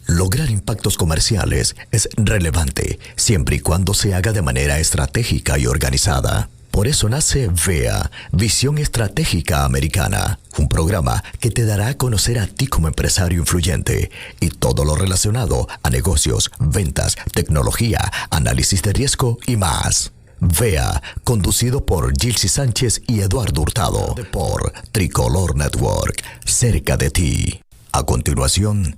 Lograr impactos comerciales es relevante siempre y cuando se haga de manera estratégica y organizada. Por eso nace VEA, Visión Estratégica Americana, un programa que te dará a conocer a ti como empresario influyente y todo lo relacionado a negocios, ventas, tecnología, análisis de riesgo y más. VEA, conducido por Gilsi Sánchez y Eduardo Hurtado, por Tricolor Network, cerca de ti. A continuación,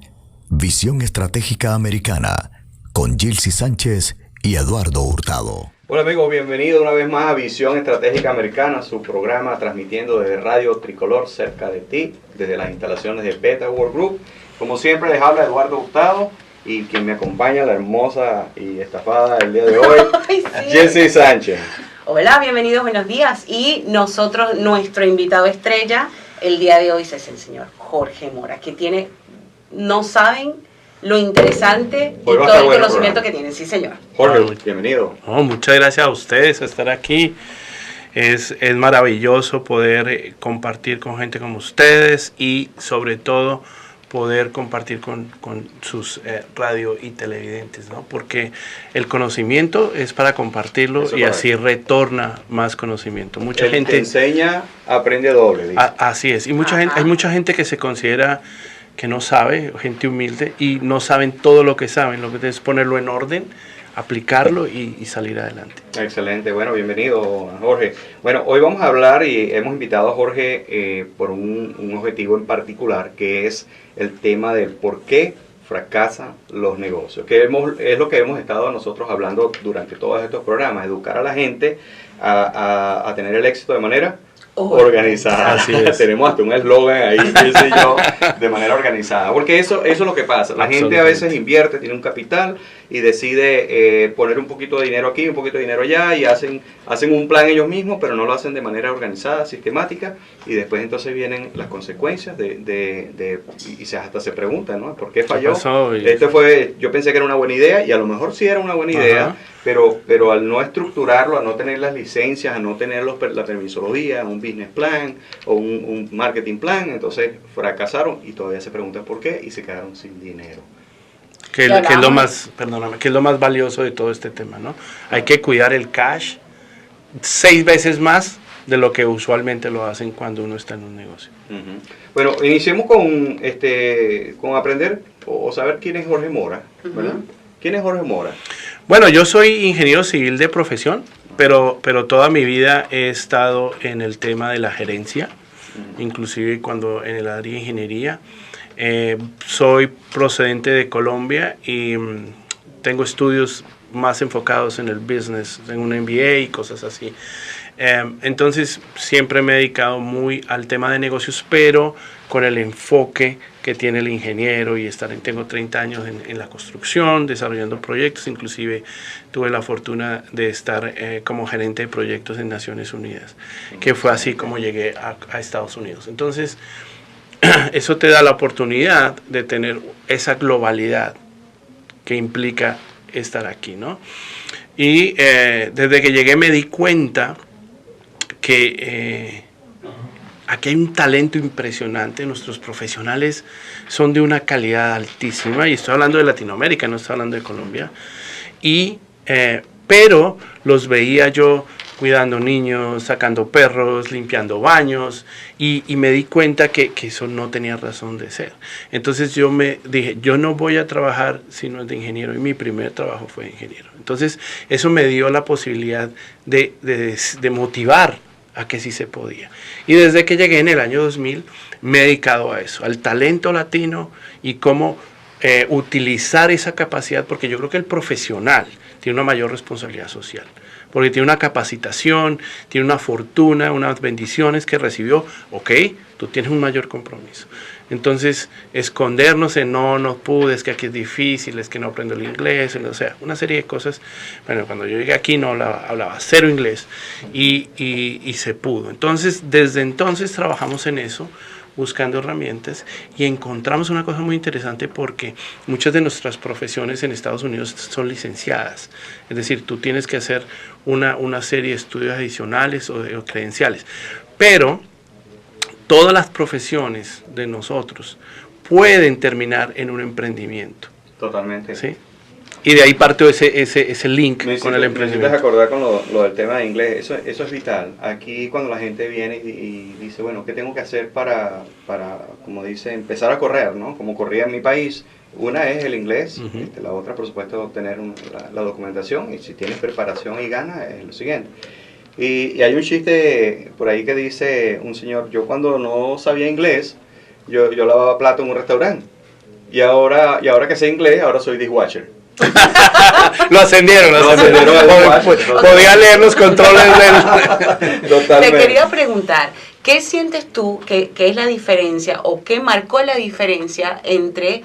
Visión Estratégica Americana, con Gilsi Sánchez y Eduardo Hurtado. Hola amigos, bienvenidos una vez más a Visión Estratégica Americana, su programa transmitiendo desde Radio Tricolor cerca de ti, desde las instalaciones de Beta World Group. Como siempre les habla Eduardo Hurtado y quien me acompaña, la hermosa y estafada del día de hoy, sí. Gilsi Sánchez. Hola, bienvenidos, buenos días. Y nosotros, nuestro invitado estrella, el día de hoy es el señor Jorge Mora, que tiene, no saben lo interesante y todo el conocimiento que tienen. Sí, señor. Jorge, bienvenido. Muchas gracias a ustedes por estar aquí. Es maravilloso poder compartir con gente como ustedes y sobre todo poder compartir con sus radio y televidentes, ¿no? Porque el conocimiento es para compartirlo. Eso y así retorna más conocimiento. Mucha gente que enseña, aprende doble. Así es. Y hay mucha gente que se considera que no sabe, gente humilde, y no saben todo lo que saben. Lo que es ponerlo en orden, aplicarlo y salir adelante. Excelente. Bueno, bienvenido, Jorge. Bueno, hoy vamos a hablar y hemos invitado a Jorge por un objetivo en particular, que es el tema del por qué fracasan los negocios, que es lo que hemos estado nosotros hablando durante todos estos programas, educar a la gente a tener el éxito de manera organizada. Así es. Tenemos hasta un eslogan ahí, dice yo, de manera organizada. Porque eso es lo que pasa. La gente a veces invierte, tiene un capital y decide poner un poquito de dinero aquí, un poquito de dinero allá y hacen un plan ellos mismos, pero no lo hacen de manera organizada, sistemática, y después entonces vienen las consecuencias y hasta se preguntan, ¿no? ¿Por qué falló? Yo pensé que era una buena idea y a lo mejor sí era una buena idea, pero al no estructurarlo, a no tener las licencias, a no tener la permisología, un business plan o un marketing plan, entonces fracasaron y todavía se preguntan por qué y se quedaron sin dinero. Que es lo más valioso de todo este tema, ¿no? Hay que cuidar el cash 6 veces más de lo que usualmente lo hacen cuando uno está en un negocio. Uh-huh. Bueno, iniciemos con aprender o saber quién es Jorge Mora, ¿verdad? Uh-huh. ¿Quién es Jorge Mora? Bueno, yo soy ingeniero civil de profesión, pero toda mi vida he estado en el tema de la gerencia, uh-huh. Inclusive cuando en el área de ingeniería. Soy procedente de Colombia y tengo estudios más enfocados en el business, en un MBA y cosas así. Entonces siempre me he dedicado muy al tema de negocios, pero con el enfoque que tiene el ingeniero y tengo 30 años en la construcción, desarrollando proyectos. Inclusive tuve la fortuna de estar como gerente de proyectos en Naciones Unidas, que fue así como llegué a Estados Unidos. Entonces, eso te da la oportunidad de tener esa globalidad que implica estar aquí, ¿no? Y desde que llegué me di cuenta que aquí hay un talento impresionante. Nuestros profesionales son de una calidad altísima, y estoy hablando de Latinoamérica, no estoy hablando de Colombia, pero los veía yo cuidando niños, sacando perros, limpiando baños, y me di cuenta que eso no tenía razón de ser. Entonces yo me dije, yo no voy a trabajar si no es de ingeniero, y mi primer trabajo fue de ingeniero. Entonces eso me dio la posibilidad de motivar a que sí se podía. Y desde que llegué en el año 2000 me he dedicado a eso, al talento latino y cómo utilizar esa capacidad, porque yo creo que el profesional tiene una mayor responsabilidad social, porque tiene una capacitación, tiene una fortuna, unas bendiciones que recibió. Ok, tú tienes un mayor compromiso. Entonces, escondernos en no pude, es que aquí es difícil, es que no aprendo el inglés, o sea, una serie de cosas. Bueno, cuando yo llegué aquí no hablaba cero inglés y se pudo. Entonces, desde entonces trabajamos en eso, buscando herramientas, y encontramos una cosa muy interesante, porque muchas de nuestras profesiones en Estados Unidos son licenciadas. Es decir, tú tienes que hacer una serie de estudios adicionales o credenciales. Pero todas las profesiones de nosotros pueden terminar en un emprendimiento. Totalmente. ¿Sí? Y de ahí partió ese link con el emprendimiento. Me acordar con lo del tema de inglés, eso es vital. Aquí cuando la gente viene y dice, bueno, ¿qué tengo que hacer para, como dice, empezar a correr, ¿no? Como corría en mi país. Una es el inglés, la otra, por supuesto, obtener la documentación, y si tienes preparación y ganas, es lo siguiente. Y hay un chiste por ahí que dice un señor, yo cuando no sabía inglés, yo lavaba plato en un restaurante, y ahora que sé inglés, ahora soy dishwasher. Lo ascendieron. Podía leer los controles del... Te quería preguntar, ¿qué sientes tú que es la diferencia o qué marcó la diferencia entre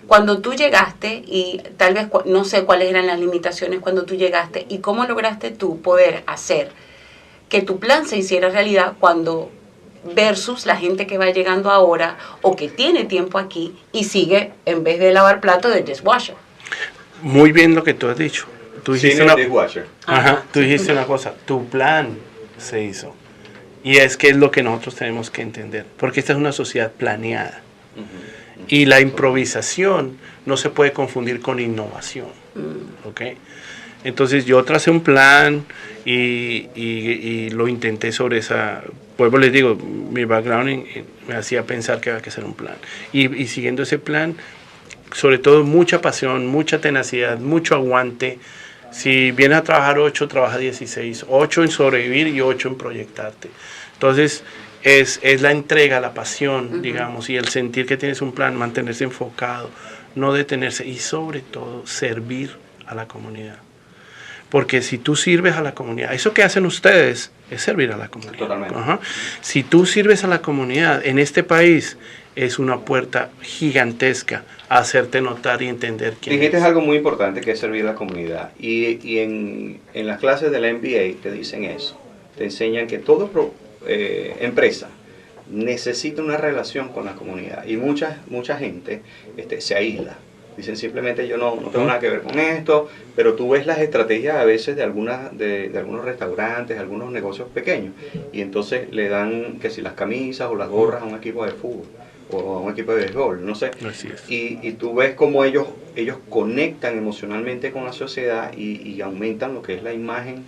cuando tú llegaste y tal vez no sé cuáles eran las limitaciones cuando tú llegaste y cómo lograste tú poder hacer que tu plan se hiciera realidad cuando versus la gente que va llegando ahora o que tiene tiempo aquí y sigue en vez de lavar platos de dishwasher? Muy bien lo que tú has dicho. Tú dijiste dishwasher. Tú dijiste una cosa, tu plan se hizo. Y es que es lo que nosotros tenemos que entender, porque esta es una sociedad planeada. Y la improvisación no se puede confundir con innovación. ¿Okay? Entonces yo tracé un plan y lo intenté sobre esa... Vuelvo, les digo, mi background me hacía pensar que había que hacer un plan. Y siguiendo ese plan, sobre todo mucha pasión, mucha tenacidad, mucho aguante. Si vienes a trabajar 8, trabaja 16. 8 en sobrevivir y 8 en proyectarte. Entonces... Es la entrega, la pasión, digamos, y el sentir que tienes un plan, mantenerse enfocado, no detenerse y sobre todo servir a la comunidad. Porque si tú sirves a la comunidad, eso que hacen ustedes es servir a la comunidad. Totalmente. Si tú sirves a la comunidad en este país, es una puerta gigantesca a hacerte notar y entender quién Dijiste es. algo muy importante que es servir a la comunidad. Y en las clases de la MBA te dicen eso. Te enseñan que todo empresa necesita una relación con la comunidad y mucha gente se aísla, dicen simplemente yo no tengo nada que ver con esto, pero tú ves las estrategias a veces de algunos restaurantes, algunos negocios pequeños, y entonces le dan que si las camisas o las gorras a un equipo de fútbol o a un equipo de béisbol, no sé. Así es. Y tú ves cómo ellos conectan emocionalmente con la sociedad y aumentan lo que es la imagen.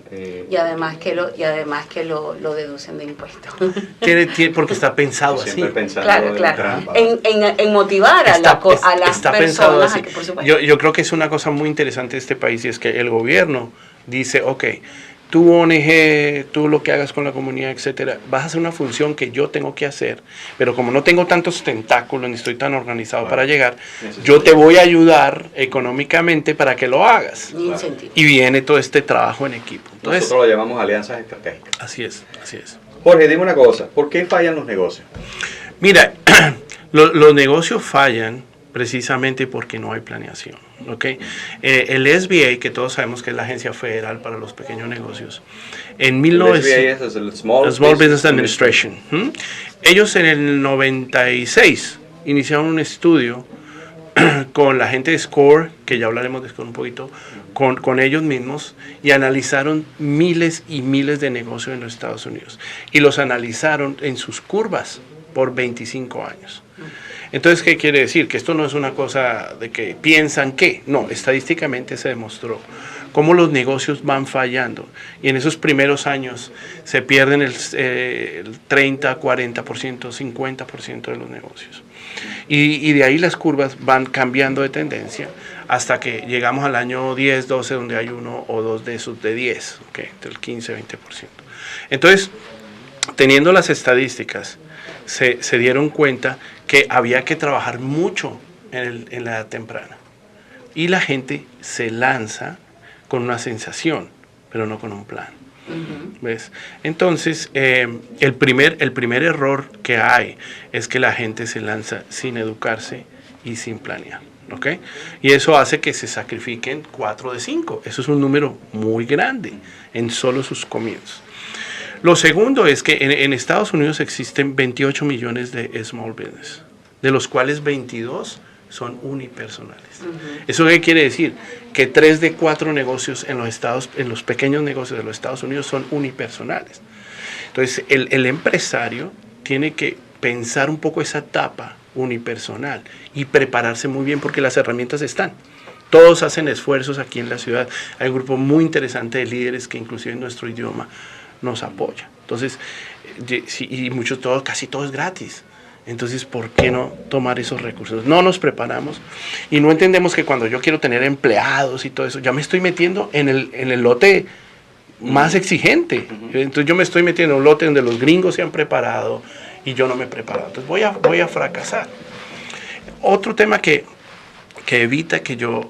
Y además que lo deducen de impuestos. Porque está pensado así. Pensando Claro. En motivar a las personas a que, por supuesto. Yo creo que es una cosa muy interesante de este país y es que el gobierno dice, ok, tú ONG, tú lo que hagas con la comunidad, etcétera, vas a hacer una función que yo tengo que hacer, pero como no tengo tantos tentáculos ni estoy tan organizado para llegar, yo te voy a ayudar económicamente para que lo hagas. Y viene todo este trabajo en equipo. Entonces, nosotros lo llamamos alianzas estratégicas. Así es. Jorge, dime una cosa, ¿por qué fallan los negocios? Mira, los negocios fallan precisamente porque no hay planeación. ¿Okay? El SBA, que todos sabemos que es la agencia federal para los pequeños negocios, en 1900, es el Small Business Administration. Ellos en el 96 iniciaron un estudio con la gente de SCORE, que ya hablaremos de SCORE un poquito, con ellos mismos, y analizaron miles y miles de negocios en los Estados Unidos. Y los analizaron en sus curvas por 25 años. Entonces, ¿qué quiere decir? Que esto no es una cosa de que piensan que, no, estadísticamente se demostró cómo los negocios van fallando. Y en esos primeros años se pierden el 30, 40%, 50% de los negocios. Y de ahí las curvas van cambiando de tendencia hasta que llegamos al año 10, 12, donde hay uno o dos de esos de 10, ¿okay? Del 15, 20%. Entonces, teniendo las estadísticas, se dieron cuenta que había que trabajar mucho en la edad temprana. Y la gente se lanza con una sensación, pero no con un plan. ¿Ves? Entonces, el primer error que hay es que la gente se lanza sin educarse y sin planear. ¿Okay? Y eso hace que se sacrifiquen 4 de 5. Eso es un número muy grande en solo sus comienzos. Lo segundo es que en Estados Unidos existen 28 millones de small business, de los cuales 22 son unipersonales. ¿Eso qué quiere decir? Que 3 de 4 negocios en los pequeños negocios de los Estados Unidos son unipersonales. Entonces, el empresario tiene que pensar un poco esa etapa unipersonal y prepararse muy bien porque las herramientas están. Todos hacen esfuerzos aquí en la ciudad. Hay un grupo muy interesante de líderes que inclusive en nuestro idioma nos apoya. Entonces, y casi todo es gratis. Entonces, ¿por qué no tomar esos recursos? No nos preparamos y no entendemos que cuando yo quiero tener empleados y todo eso, ya me estoy metiendo en el lote más exigente. Entonces yo me estoy metiendo en un lote donde los gringos se han preparado y yo no me he preparado. Entonces voy a fracasar. Otro tema que evita que yo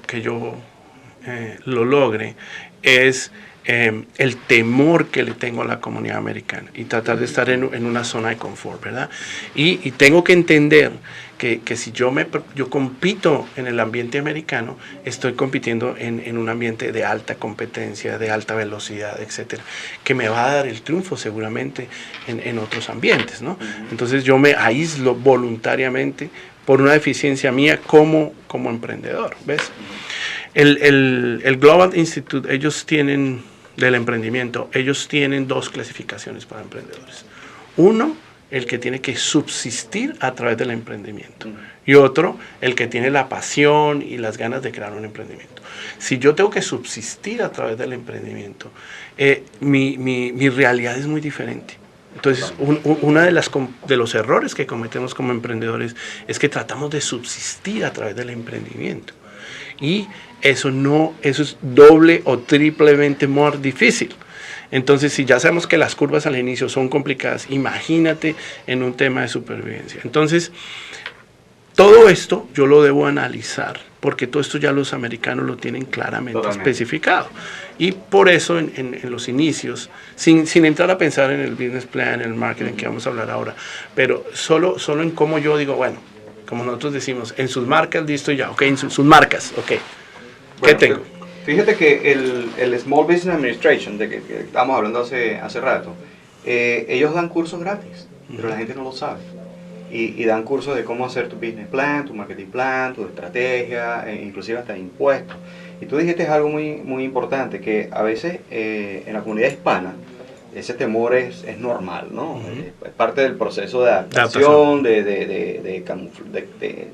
lo logre es el temor que le tengo a la comunidad americana y tratar de estar en una zona de confort, ¿verdad? Y tengo que entender que si yo compito en el ambiente americano, estoy compitiendo en un ambiente de alta competencia, de alta velocidad, etcétera, que me va a dar el triunfo seguramente en otros ambientes, ¿no? Entonces yo me aíslo voluntariamente por una deficiencia mía como emprendedor, ¿ves? El Global Institute, del emprendimiento, ellos tienen 2 clasificaciones para emprendedores. Uno, el que tiene que subsistir a través del emprendimiento. Y otro, el que tiene la pasión y las ganas de crear un emprendimiento. Si yo tengo que subsistir a través del emprendimiento, mi realidad es muy diferente. Entonces, uno de los errores que cometemos como emprendedores es que tratamos de subsistir a través del emprendimiento. Y eso es doble o triplemente más difícil. Entonces, si ya sabemos que las curvas al inicio son complicadas, imagínate en un tema de supervivencia. Entonces, todo esto yo lo debo analizar, porque todo esto ya los americanos lo tienen claramente especificado. Y por eso en los inicios, sin entrar a pensar en el business plan, en el marketing que vamos a hablar ahora, pero solo en cómo yo digo, bueno, como nosotros decimos, en sus marcas, listo ya, ok, en sus marcas, ok. ¿Qué tengo? Fíjate que el Small Business Administration, de que estábamos hablando hace rato, ellos dan cursos gratis, pero la gente no lo sabe. Y dan cursos de cómo hacer tu business plan, tu marketing plan, tu estrategia, inclusive hasta impuestos. Y tú dijiste algo muy, muy importante, que a veces en la comunidad hispana ese temor es normal, ¿no? Es parte del proceso de adaptación, de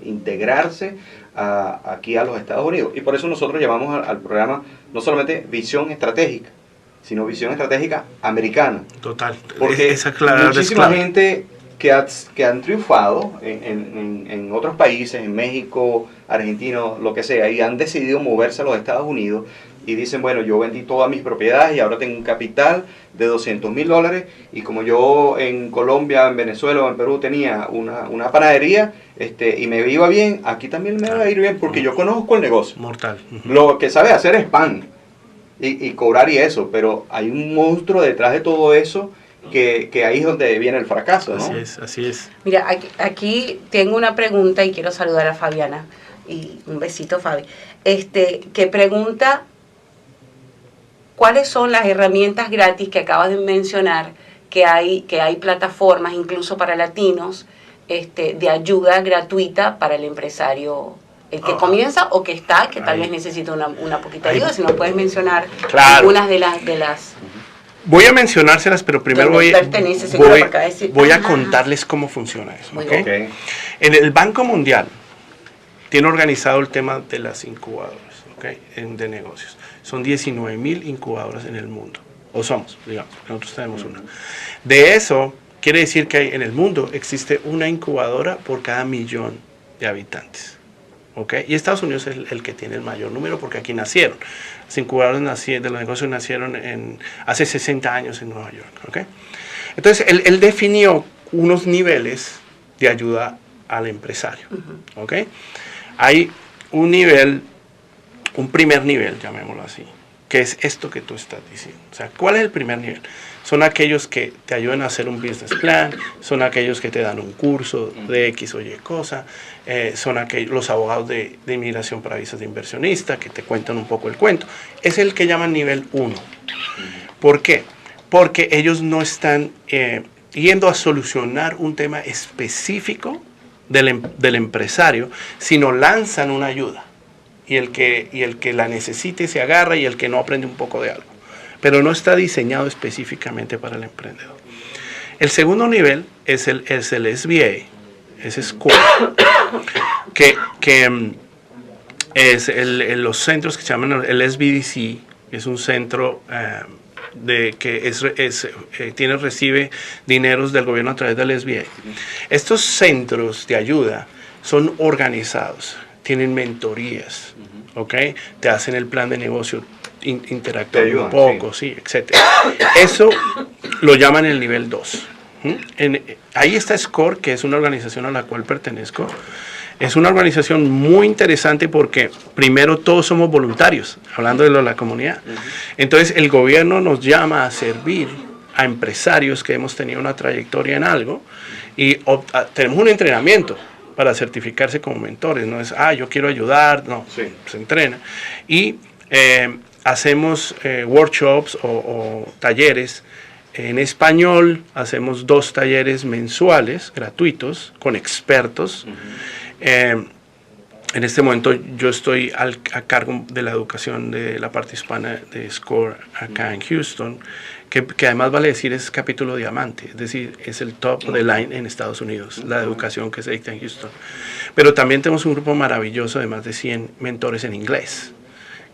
integrarse aquí a los Estados Unidos. Y por eso nosotros llamamos al programa no solamente visión estratégica, sino visión estratégica americana. Total. Porque muchísima gente que han triunfado en otros países, en México, Argentina, lo que sea, y han decidido moverse a los Estados Unidos y dicen, bueno, yo vendí todas mis propiedades y ahora tengo un capital de $200,000 y como yo en Colombia, en Venezuela o en Perú tenía una panadería y me iba bien, aquí también me va a ir bien porque yo conozco el negocio. Mortal. Lo que sabe hacer es pan y cobrar y eso, pero hay un monstruo detrás de todo eso que ahí es donde viene el fracaso, ¿no? Así es. Mira, aquí tengo una pregunta y quiero saludar a Fabiana. Y un besito, Fabi. Que pregunta, ¿cuáles son las herramientas gratis que acabas de mencionar, que hay plataformas, incluso para latinos, de ayuda gratuita para el empresario, el que comienza o que tal vez necesita una poquita de ayuda? Si nos puedes mencionar algunas de las voy a mencionárselas, pero primero voy a contarles cómo funciona eso. ¿Okay? En el Banco Mundial tiene organizado el tema de las incubadoras, ¿okay? De negocios. Son 19,000 incubadoras en el mundo, o somos, digamos, nosotros tenemos una. De eso, quiere decir que en el mundo existe una incubadora por cada 1,000,000 de habitantes. ¿Okay? Y Estados Unidos es el que tiene el mayor número porque aquí nacieron. Las incubadoras de los negocios nacieron hace 60 años en Nueva York. ¿Okay? Entonces, él definió unos niveles de ayuda al empresario. ¿Okay? Hay un primer nivel, llamémoslo así, que es esto que tú estás diciendo. O sea, ¿cuál es el primer nivel? Son aquellos que te ayudan a hacer un business plan, son aquellos que te dan un curso de X o Y cosa, son los abogados de inmigración para visas de inversionista que te cuentan un poco el cuento. Es el que llaman nivel 1. ¿Por qué? Porque ellos no están yendo a solucionar un tema específico del empresario, sino lanzan una ayuda. Y el que la necesite se agarra y el que no aprende un poco de algo. Pero no está diseñado específicamente para el emprendedor. El segundo nivel es el SBA, es Score, que es los centros que se llaman el SBDC, es un centro que recibe dineros del gobierno a través del SBA. Estos centros de ayuda son organizados, tienen mentorías, ¿ok? Te hacen el plan de negocio, interactúan un poco, sí, etc. Eso lo llaman el nivel 2. Ahí está SCORE, que es una organización a la cual pertenezco. Es una organización muy interesante porque primero todos somos voluntarios, hablando de la comunidad. Entonces el gobierno nos llama a servir a empresarios que hemos tenido una trayectoria en algo y tenemos un entrenamiento para certificarse como mentores. No es, yo quiero ayudar, no, se entrena. Y hacemos workshops o talleres en español, hacemos 2 talleres mensuales gratuitos con expertos. En este momento yo estoy a cargo de la educación de la parte hispana de SCORE acá en Houston, que además vale decir es capítulo diamante, es decir, es el top of the line en Estados Unidos, la educación que se dicta en Houston. Pero también tenemos un grupo maravilloso de más de 100 mentores en inglés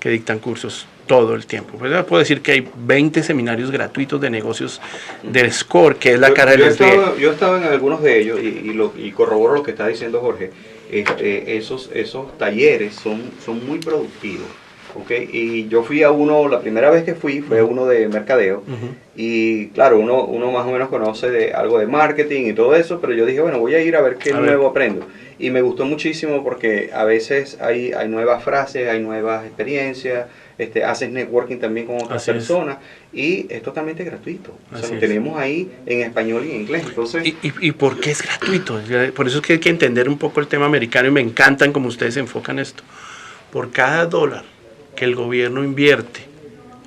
que dictan cursos todo el tiempo. Pues puedo decir que hay 20 seminarios gratuitos de negocios del SCORE, que es la cara del SBA. Yo he estado en algunos de ellos y corroboro lo que está diciendo Jorge. Esos talleres son muy productivos. ¿Okay? Y yo fui a uno, la primera vez que fue a uno de mercadeo, y claro, uno más o menos conoce algo de marketing y todo eso, pero yo dije, bueno, voy a ir a ver qué nuevo aprendo. Y me gustó muchísimo porque a veces hay nuevas frases, hay nuevas experiencias, haces networking también con otras personas, y es totalmente gratuito. O sea, lo tenemos ahí en español y en inglés. Entonces, ¿Y por qué es gratuito? Por eso es que hay que entender un poco el tema americano, y me encantan como ustedes se enfocan esto. Por cada dólar que el gobierno invierte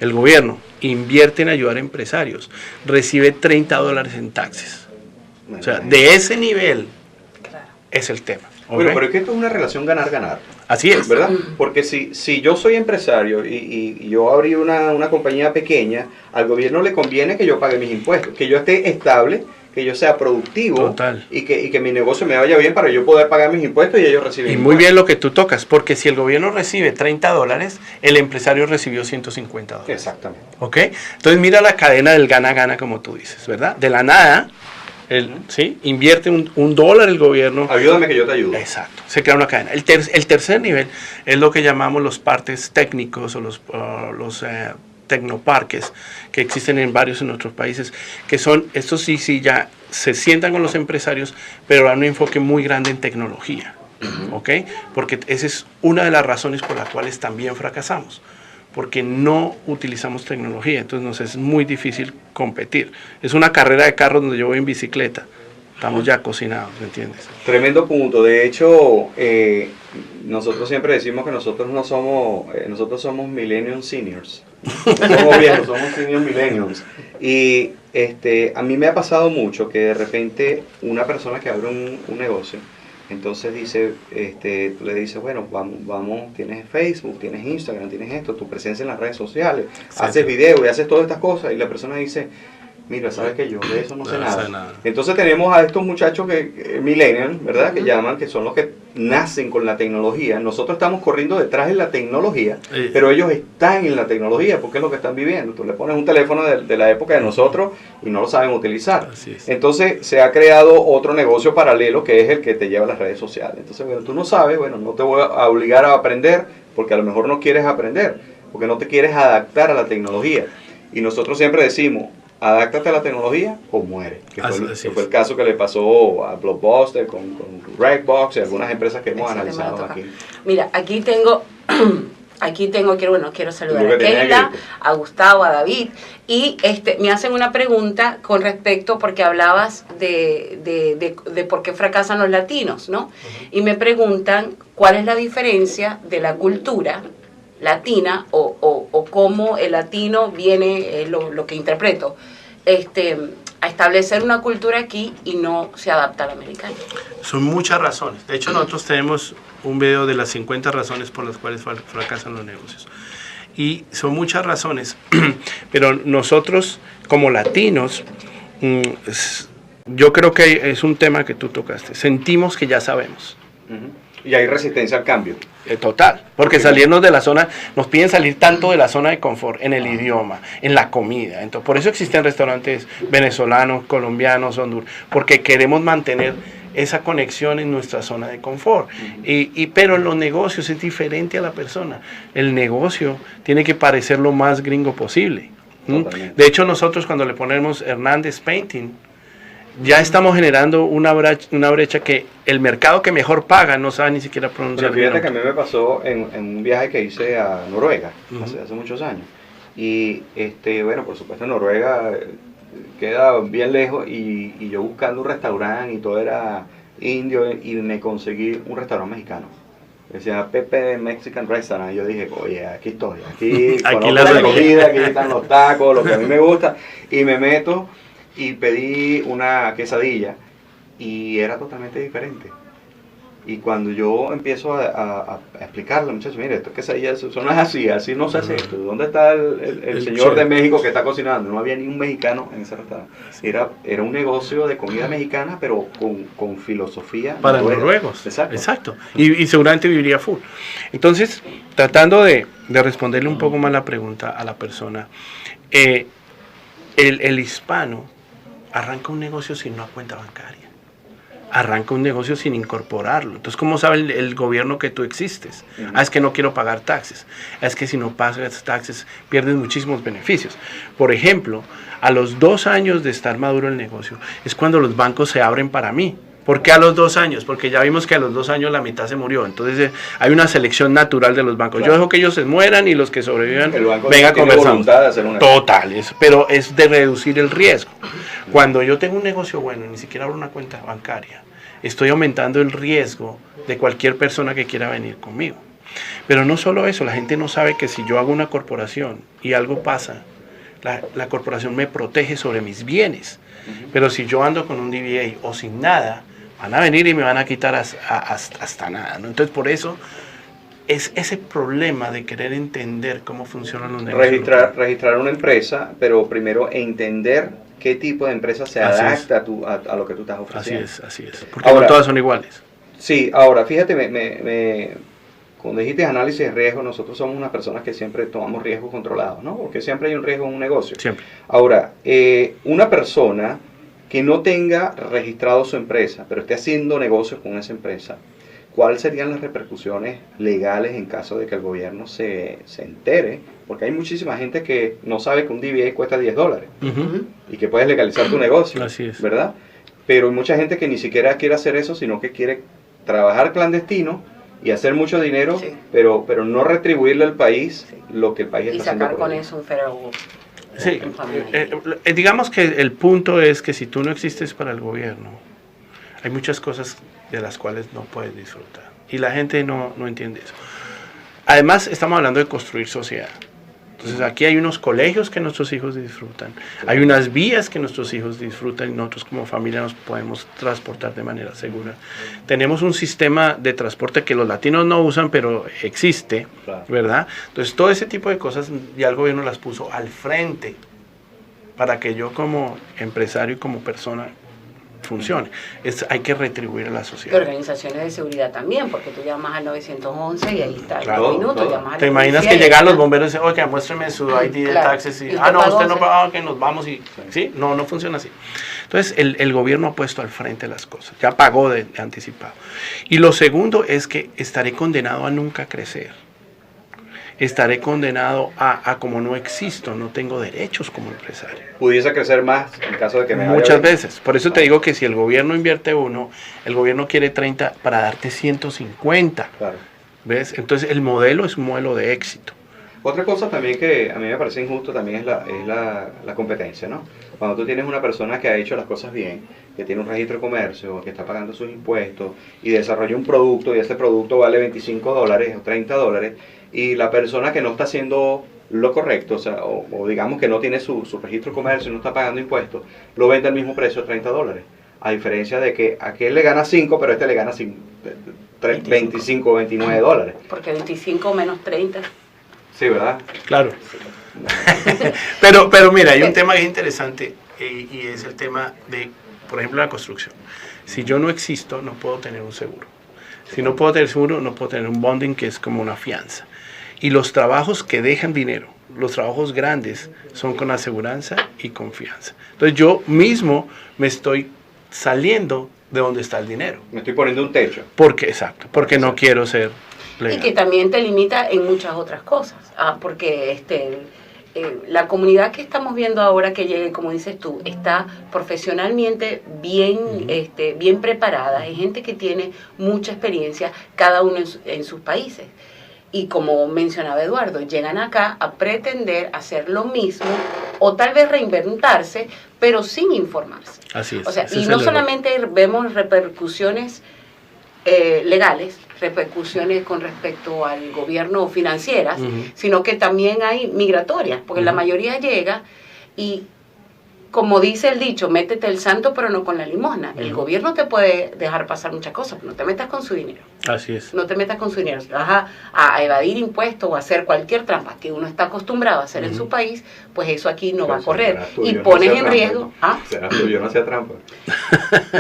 en ayudar a empresarios, recibe $30 en taxes. O sea, de ese nivel es el tema. Bueno, pero es que esto es una relación ganar-ganar. Así es. ¿Verdad? Porque si yo soy empresario y yo abrí una compañía pequeña, al gobierno le conviene que yo pague mis impuestos, que yo esté estable, que yo sea productivo y que mi negocio me vaya bien para yo poder pagar mis impuestos y ellos reciben muy bien lo que tú tocas, porque si el gobierno recibe $30, el empresario recibió $150. Exactamente. ¿Ok? Entonces mira la cadena del gana-gana, como tú dices, ¿verdad? De la nada, ¿sí? Invierte un dólar el gobierno. Ayúdame que yo te ayudo. Exacto, se crea una cadena. El tercer nivel es lo que llamamos los partes técnicos o los tecnoparques, que existen en varios en nuestros países, que son, estos sí ya se sientan con los empresarios, pero dan un enfoque muy grande en tecnología, ¿ok? Porque esa es una de las razones por las cuales también fracasamos, porque no utilizamos tecnología, entonces nos es muy difícil competir. Es una carrera de carros donde yo voy en bicicleta, estamos ya cocinados, ¿me entiendes? Tremendo punto. De hecho, nosotros siempre decimos que nosotros somos millennium seniors. Somos viejos, somos senior millennials. Y a mí me ha pasado mucho que de repente una persona que abre un negocio, entonces dice, tú le dices, bueno, vamos, tienes Facebook, tienes Instagram, tienes esto, tu presencia en las redes sociales, haces video y haces todas estas cosas, y la persona dice, mira, sabes que yo de eso no sé nada. Entonces tenemos a estos muchachos millennials, ¿verdad? Que llaman, que son los que nacen con la tecnología. Nosotros estamos corriendo detrás de la tecnología, pero ellos están en la tecnología porque es lo que están viviendo. Tú le pones un teléfono de la época de nosotros y no lo saben utilizar. Entonces se ha creado otro negocio paralelo que es el que te lleva a las redes sociales. Entonces, bueno, tú no sabes, bueno, no te voy a obligar a aprender porque a lo mejor no quieres aprender, porque no te quieres adaptar a la tecnología. Y nosotros siempre decimos, adáptate a la tecnología o muere. Que fue el caso que le pasó a Blockbuster con Redbox y algunas empresas que hemos analizado aquí. Mira, aquí tengo, quiero saludar a Keila, a Gustavo, a David, y me hacen una pregunta con respecto, porque hablabas de por qué fracasan los latinos, ¿no? Y me preguntan cuál es la diferencia de la cultura latina o cómo el latino viene, lo que interpreto, a establecer una cultura aquí y no se adapta al americano. Son muchas razones. De hecho, nosotros tenemos un video de las 50 razones por las cuales fracasan los negocios. Y son muchas razones, pero nosotros como latinos, yo creo que es un tema que tú tocaste, sentimos que ya sabemos. Y hay resistencia al cambio. Total, porque salirnos de la zona, nos piden salir tanto de la zona de confort, en el idioma, en la comida. Entonces, por eso existen restaurantes venezolanos, colombianos, hondureños, porque queremos mantener esa conexión en nuestra zona de confort. Pero en los negocios es diferente a la persona. El negocio tiene que parecer lo más gringo posible. De hecho, nosotros cuando le ponemos Hernández Painting, ya estamos generando una brecha que el mercado que mejor paga no sabe ni siquiera pronunciar. Pero fíjate que a mí me pasó en un viaje que hice a Noruega, hace muchos años. Y bueno, por supuesto Noruega queda bien lejos y yo buscando un restaurante y todo era indio y me conseguí un restaurante mexicano. Decía Pepe Mexican Restaurant. Y yo dije, oye, aquí estoy, aquí conozco la comida, aquí están los tacos, lo que a mí me gusta. Y me meto y pedí una quesadilla y era totalmente diferente. Y cuando yo empiezo a explicarle, muchachos, mire, esto quesadilla eso no es así no se hace esto. ¿Dónde está el señor de México que está cocinando? No había ni un mexicano en ese restaurante. Era un negocio de comida mexicana, pero con filosofía para noruegos. Exacto. Y seguramente viviría full. Entonces, tratando de responderle un poco más la pregunta a la persona, el hispano arranca un negocio sin una cuenta bancaria. Arranca un negocio sin incorporarlo. Entonces, ¿cómo sabe el gobierno que tú existes? Es que no quiero pagar taxes. Es que si no pagas taxes, pierdes muchísimos beneficios. Por ejemplo, a los 2 años de estar maduro el negocio, es cuando los bancos se abren para mí. ¿Por qué a los 2 años? Porque ya vimos que a los 2 años la mitad se murió. Entonces, hay una selección natural de los bancos. Claro. Yo dejo que ellos se mueran y los que sobrevivan vengan conversando. Total, pero es de reducir el riesgo. Cuando yo tengo un negocio bueno y ni siquiera abro una cuenta bancaria, estoy aumentando el riesgo de cualquier persona que quiera venir conmigo. Pero no solo eso, la gente no sabe que si yo hago una corporación y algo pasa, la corporación me protege sobre mis bienes. Pero si yo ando con un DBA o sin nada, van a venir y me van a quitar hasta nada, ¿no? Entonces, por eso es ese problema de querer entender cómo funcionan los negocios. Registrar una empresa, pero primero entender qué tipo de empresa se adapta a lo que tú estás ofreciendo. Así es. Porque ahora, no todas son iguales. Sí, ahora, fíjate, cuando dijiste análisis de riesgo, nosotros somos unas personas que siempre tomamos riesgos controlados, ¿no? Porque siempre hay un riesgo en un negocio. Siempre. Ahora, una persona que no tenga registrado su empresa, pero esté haciendo negocios con esa empresa, ¿cuáles serían las repercusiones legales en caso de que el gobierno se entere? Porque hay muchísima gente que no sabe que un DBA cuesta $10 y que puedes legalizar tu negocio. Así es. ¿Verdad? Pero hay mucha gente que ni siquiera quiere hacer eso, sino que quiere trabajar clandestino y hacer mucho dinero, sí, pero no retribuirle al país, sí, lo que el país está haciendo. Y sacar con eso un fero. Sí, digamos que el punto es que si tú no existes para el gobierno, hay muchas cosas de las cuales no puedes disfrutar. Y la gente no entiende eso. Además, estamos hablando de construir sociedad. Entonces, aquí hay unos colegios que nuestros hijos disfrutan. Hay unas vías que nuestros hijos disfrutan y nosotros como familia nos podemos transportar de manera segura. Tenemos un sistema de transporte que los latinos no usan, pero existe, claro, ¿verdad? Entonces, todo ese tipo de cosas ya el gobierno las puso al frente para que yo como empresario y como persona funcione. Hay que retribuir a la sociedad. Y organizaciones de seguridad también, porque tú llamas al 911 y ahí está, claro, el minuto, llamas a ¿te imaginas que llegan los bomberos y dicen, oye, muéstrame su ID de taxes? Y, no, usted no paga, que nos vamos y... ¿sí? No funciona así. Entonces, el gobierno ha puesto al frente las cosas, ya pagó de anticipado. Y lo segundo es que estaré condenado a nunca crecer. Estaré condenado a como no existo, no tengo derechos como empresario. Pudiese crecer más en caso de que me muchas veces. Por eso te digo que si el gobierno invierte 1, el gobierno quiere 30 para darte 150. Claro. ¿Ves? Entonces el modelo es un modelo de éxito. Otra cosa también que a mí me parece injusto también es la competencia, ¿no? Cuando tú tienes una persona que ha hecho las cosas bien, que tiene un registro de comercio, que está pagando sus impuestos y desarrolla un producto y ese producto vale $25 o $30, y la persona que no está haciendo lo correcto, o digamos que no tiene su registro de comercio y no está pagando impuestos, lo vende al mismo precio, $30. A diferencia de que aquel le gana 5, pero este le gana 25 o $29. Porque 25 menos 30. Sí, ¿verdad? Claro. pero mira, hay un tema que es interesante y es el tema de, por ejemplo, la construcción. Si yo no existo, no puedo tener un seguro. Si no puedo tener seguro, no puedo tener un bonding, que es como una fianza. Y los trabajos que dejan dinero, los trabajos grandes, son con aseguranza y confianza. Entonces yo mismo me estoy saliendo de donde está el dinero. Me estoy poniendo un techo. Exacto, porque no quiero ser legal. Y que también te limita en muchas otras cosas. Porque la comunidad que estamos viendo ahora que llegue, como dices tú, está profesionalmente bien preparada. Hay gente que tiene mucha experiencia, cada uno en sus países. Y como mencionaba Eduardo, llegan acá a pretender hacer lo mismo o tal vez reinventarse, pero sin informarse. Así es. O sea, y no solamente vemos repercusiones legales, repercusiones con respecto al gobierno financieras, sino que también hay migratorias, porque la mayoría llega y, como dice el dicho, métete el santo pero no con la limosna. El gobierno te puede dejar pasar muchas cosas, pero no te metas con su dinero. Así es. No te metas con su dinero. Si vas a evadir impuestos o a hacer cualquier trampa que uno está acostumbrado a hacer en su país, pues eso aquí no va a correr. Y pones en riesgo... Será tuyo, no hacía trampa.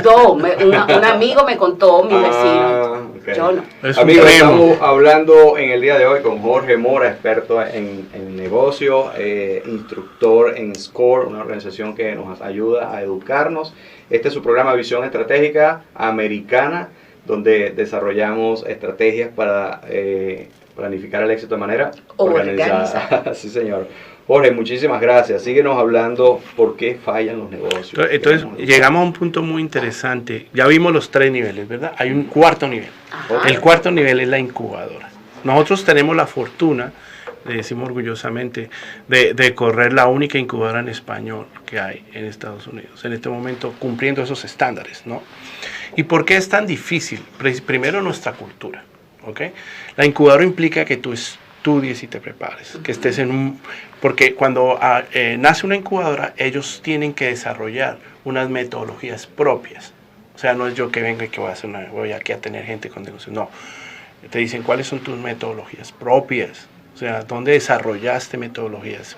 No, un amigo me contó, mi vecino. Okay. Yo no. Amigos, estamos hablando en el día de hoy con Jorge Mora, experto en negocios, instructor en SCORE, una organización que nos ayuda a educarnos. Este es su programa Visión Estratégica Americana, donde desarrollamos estrategias para planificar el éxito de manera organizada. Sí, señor. Jorge, muchísimas gracias. Síguenos hablando por qué fallan los negocios. Entonces llegamos a un punto muy interesante. Ya vimos los 3 niveles, ¿verdad? Hay un cuarto nivel. Ajá. El cuarto nivel es la incubadora. Nosotros tenemos la fortuna, le decimos orgullosamente, de correr la única incubadora en español que hay en Estados Unidos, en este momento cumpliendo esos estándares, ¿no? ¿Y por qué es tan difícil? Primero, nuestra cultura, ¿ok? La incubadora implica que tú estudies y te prepares, que estés en un... Porque cuando nace una incubadora, ellos tienen que desarrollar unas metodologías propias. O sea, no es yo que venga y que voy aquí a tener gente con negocios, no. Te dicen cuáles son tus metodologías propias. O sea, ¿dónde desarrollaste metodologías?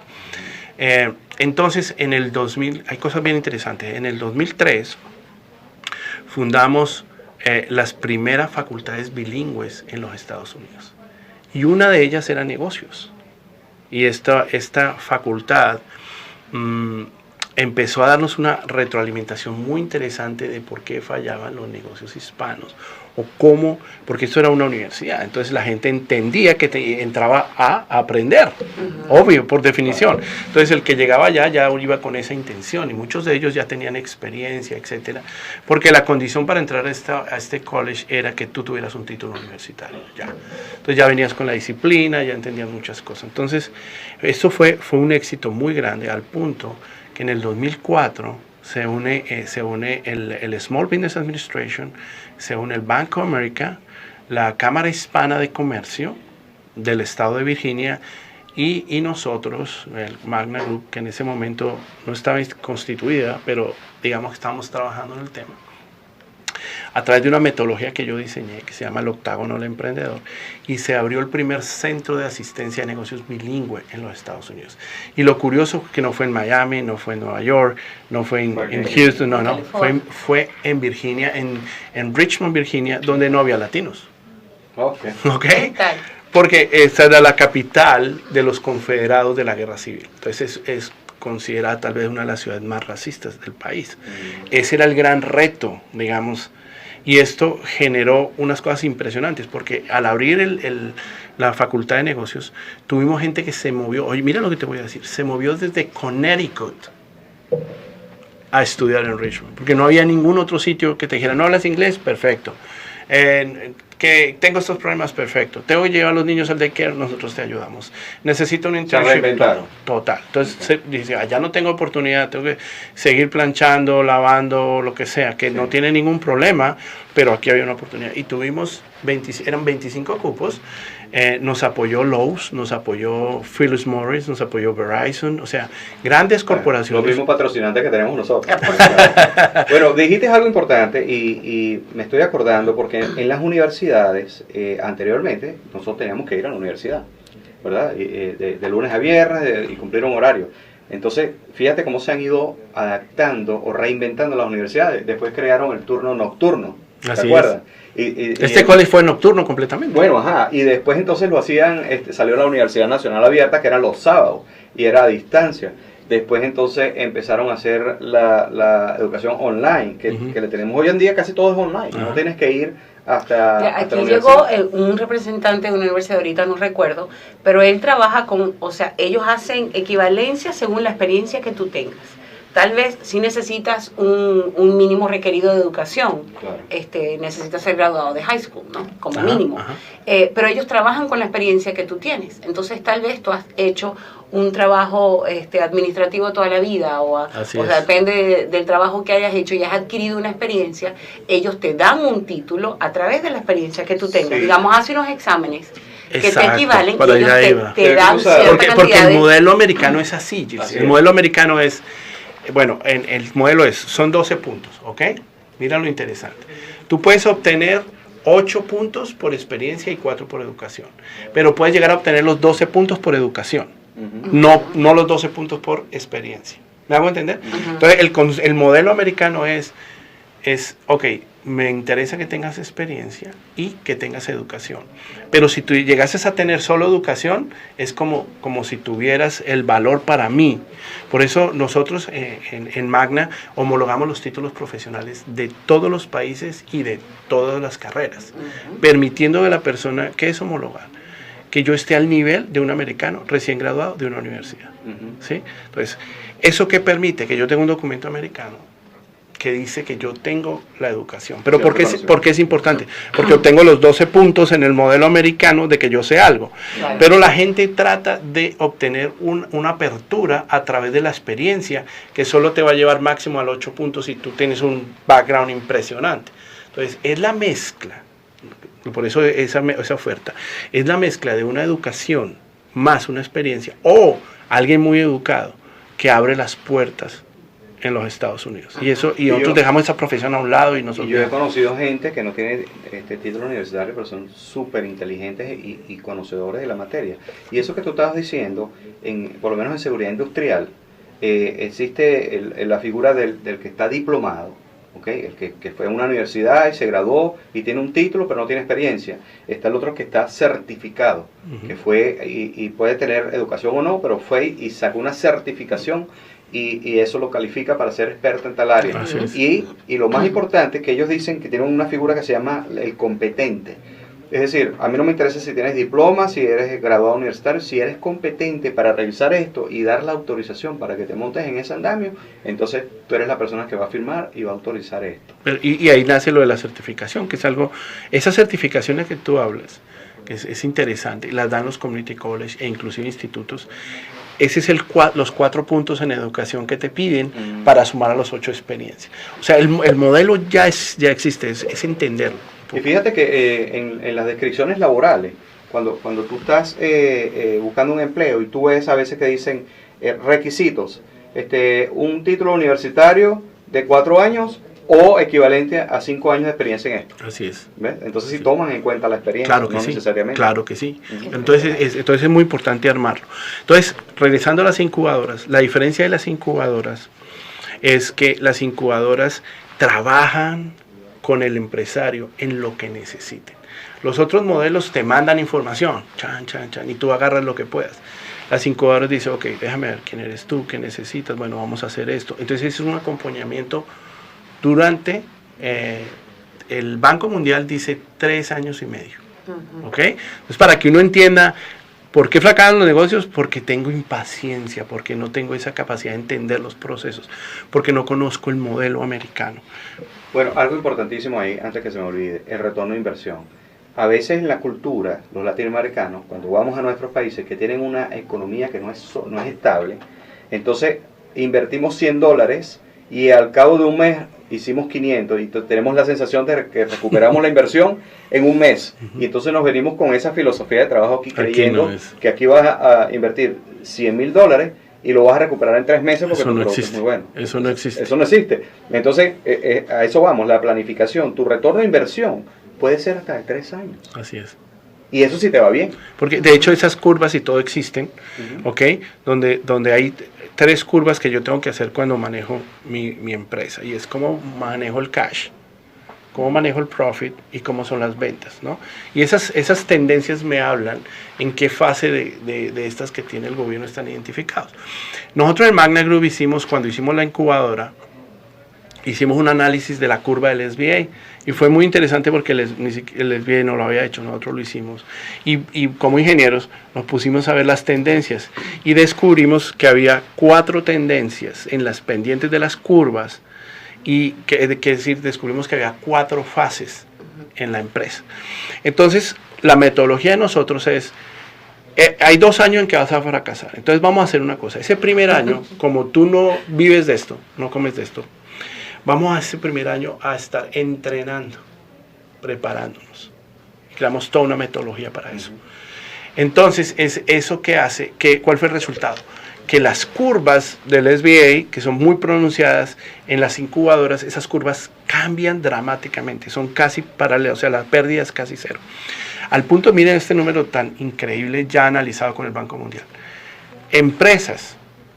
Entonces, en el 2000, hay cosas bien interesantes. En el 2003, fundamos las primeras facultades bilingües en los Estados Unidos. Y una de ellas era negocios. Y esta facultad empezó a darnos una retroalimentación muy interesante de por qué fallaban los negocios hispanos. O cómo, porque esto era una universidad, entonces la gente entendía que entraba a aprender, obvio, por definición. Entonces el que llegaba allá ya iba con esa intención y muchos de ellos ya tenían experiencia, etcétera, porque la condición para entrar a este college era que tú tuvieras un título universitario, ya. Entonces ya venías con la disciplina, ya entendías muchas cosas. Entonces eso fue un éxito muy grande al punto que en el 2004 se une el Small Business Administration, se une el Bank of America, la Cámara Hispana de Comercio del estado de Virginia y nosotros, el Magna Group, que en ese momento no estaba constituida, pero digamos que estábamos trabajando en el tema, a través de una metodología que yo diseñé, que se llama el Octágono del Emprendedor, y se abrió el primer centro de asistencia a negocios bilingüe en los Estados Unidos. Y lo curioso es que no fue en Miami, no fue en Nueva York, no fue en Houston, fue en Virginia, en Richmond, Virginia, donde no había latinos. ¿Okay? Porque esa era la capital de los confederados de la Guerra Civil. Entonces es considerada tal vez una de las ciudades más racistas del país. Ese era el gran reto, digamos, y esto generó unas cosas impresionantes, porque al abrir la facultad de negocios, tuvimos gente que se movió, oye, mira lo que te voy a decir, se movió desde Connecticut a estudiar en Richmond, porque no había ningún otro sitio que te dijera, ¿no hablas inglés? Perfecto. Que tengo estos problemas, perfecto. Tengo que llevar a los niños al daycare, nosotros te ayudamos. Necesito un internship. Total. Entonces dice, allá no tengo oportunidad, tengo que seguir planchando, lavando, lo que sea, que no tiene ningún problema, pero aquí había una oportunidad. Y tuvimos, eran 25 cupos, nos apoyó Lowe's, nos apoyó Phillips Morris, nos apoyó Verizon, o sea, grandes corporaciones. Los mismos patrocinantes que tenemos nosotros. Bueno, dijiste algo importante y me estoy acordando porque en las universidades, anteriormente, nosotros teníamos que ir a la universidad, ¿verdad? De lunes a viernes y cumplir un horario. Entonces, fíjate cómo se han ido adaptando o reinventando las universidades. Después crearon el turno nocturno. ¿te acuerdas? Este college fue nocturno completamente. Bueno, ajá, y después entonces lo hacían, salió la Universidad Nacional Abierta, que era los sábados, y era a distancia. Después entonces empezaron a hacer la educación online, que le tenemos hoy en día, casi todo es online, no tienes que ir hasta aquí la llegó un representante de una universidad, ahorita no recuerdo, pero él trabaja con, o sea, ellos hacen equivalencia según la experiencia que tú tengas. Tal vez si necesitas un mínimo requerido de educación, claro. Necesitas ser graduado de high school, ¿no? Como mínimo. Pero ellos trabajan con la experiencia que tú tienes. Entonces tal vez tú has hecho un trabajo administrativo toda la vida, o sea, depende del trabajo que hayas hecho y has adquirido una experiencia, ellos te dan un título a través de la experiencia que tú tengas. Sí. Digamos, hace unos exámenes que te equivalen y ellos te dan cierta porque el modelo americano es así, el modelo americano es... Bueno, el modelo son 12 puntos, ¿ok? Mira lo interesante. Tú puedes obtener 8 puntos por experiencia y 4 por educación, pero puedes llegar a obtener los 12 puntos por educación, no los 12 puntos por experiencia. ¿Me hago entender? Entonces, el modelo americano es, ok, me interesa que tengas experiencia y que tengas educación. Pero si tú llegases a tener solo educación, es como si tuvieras el valor para mí. Por eso nosotros en Magna homologamos los títulos profesionales de todos los países y de todas las carreras, permitiendo a la persona que es homologar, que yo esté al nivel de un americano recién graduado de una universidad. ¿Sí? Entonces, ¿eso qué permite? Que yo tenga un documento americano que dice que yo tengo la educación. Pero ¿por qué es importante? Porque obtengo los 12 puntos en el modelo americano de que yo sé algo. Claro. Pero la gente trata de obtener una apertura a través de la experiencia, que solo te va a llevar máximo a los 8 puntos si tú tienes un background impresionante. Entonces, es la mezcla, por eso esa oferta, es la mezcla de una educación más una experiencia, o alguien muy educado que abre las puertas en los Estados Unidos. Y nosotros dejamos esa profesión a un lado y nosotros... Yo he conocido gente que no tiene título universitario, pero son súper inteligentes y conocedores de la materia. Y eso que tú estabas diciendo, por lo menos en seguridad industrial, existe la figura del que está diplomado, ¿okay? El que fue a una universidad y se graduó y tiene un título, pero no tiene experiencia. Está el otro que está certificado, que fue y puede tener educación o no, pero fue y sacó una certificación. Y eso lo califica para ser experto en tal área. Y lo más importante es que ellos dicen que tienen una figura que se llama el competente. Es decir, a mí no me interesa si tienes diploma, si eres graduado universitario, si eres competente para revisar esto y dar la autorización para que te montes en ese andamio, entonces tú eres la persona que va a firmar y va a autorizar esto. Y ahí nace lo de la certificación, que es algo, esas certificaciones que tú hablas, que es interesante, las dan los community college e inclusive institutos. Ese es los 4 puntos en educación que te piden para sumar a los 8 experiencias. O sea, el modelo ya existe, es entenderlo. Y fíjate que en las descripciones laborales, cuando tú estás buscando un empleo y tú ves a veces que dicen requisitos, un título universitario de 4 años o equivalente a 5 años de experiencia en esto. Así es. ¿Ves? Entonces sí toman en cuenta la experiencia, claro que no sí, necesariamente. Claro que sí. Entonces es muy importante armarlo. Entonces, regresando a las incubadoras, la diferencia de las incubadoras es que las incubadoras trabajan con el empresario en lo que necesiten. Los otros modelos te mandan información, y tú agarras lo que puedas. Las incubadoras dicen, ok, déjame ver quién eres tú, qué necesitas, bueno, vamos a hacer esto. Entonces es un acompañamiento durante, el Banco Mundial dice 3 años y medio. ¿Ok? Entonces, para que uno entienda por qué fracasan los negocios, porque tengo impaciencia, porque no tengo esa capacidad de entender los procesos, porque no conozco el modelo americano. Bueno, algo importantísimo ahí, antes que se me olvide, el retorno de inversión. A veces en la cultura, los latinoamericanos, cuando vamos a nuestros países que tienen una economía que no es estable, entonces invertimos $100 y al cabo de un mes hicimos 500 y tenemos la sensación de que recuperamos la inversión en un mes. Y entonces nos venimos con esa filosofía de trabajo aquí creyendo que aquí vas a invertir $100,000 y lo vas a recuperar en 3 meses porque tu producto es muy bueno. Eso no existe. Eso no existe. Entonces, a eso vamos, la planificación. Tu retorno de inversión puede ser hasta de 3 años. Así es. Y eso sí te va bien. Porque de hecho esas curvas y todo existen, ¿ok? Donde hay 3 curvas que yo tengo que hacer cuando manejo mi empresa. Y es como manejo el cash, cómo manejo el profit y cómo son las ventas, ¿no? Y esas tendencias me hablan en qué fase de estas que tiene el gobierno están identificados. Nosotros en Magna Group cuando hicimos la incubadora, hicimos un análisis de la curva del SBA y fue muy interesante porque el SBA no lo había hecho, nosotros lo hicimos. Y como ingenieros nos pusimos a ver las tendencias y descubrimos que había 4 tendencias en las pendientes de las curvas y que decir, descubrimos que había 4 fases en la empresa. Entonces, la metodología de nosotros es, hay 2 años en que vas a fracasar. Entonces vamos a hacer una cosa. Ese primer año, como tú no vives de esto, no comes de esto, vamos a ese primer año a estar entrenando, preparándonos. Creamos toda una metodología para eso. Entonces, es eso que hace, ¿cuál fue el resultado? Que las curvas del SBA, que son muy pronunciadas en las incubadoras, esas curvas cambian dramáticamente, son casi paralelas, o sea, la pérdida es casi 0. Al punto, miren este número tan increíble ya analizado con el Banco Mundial. Empresas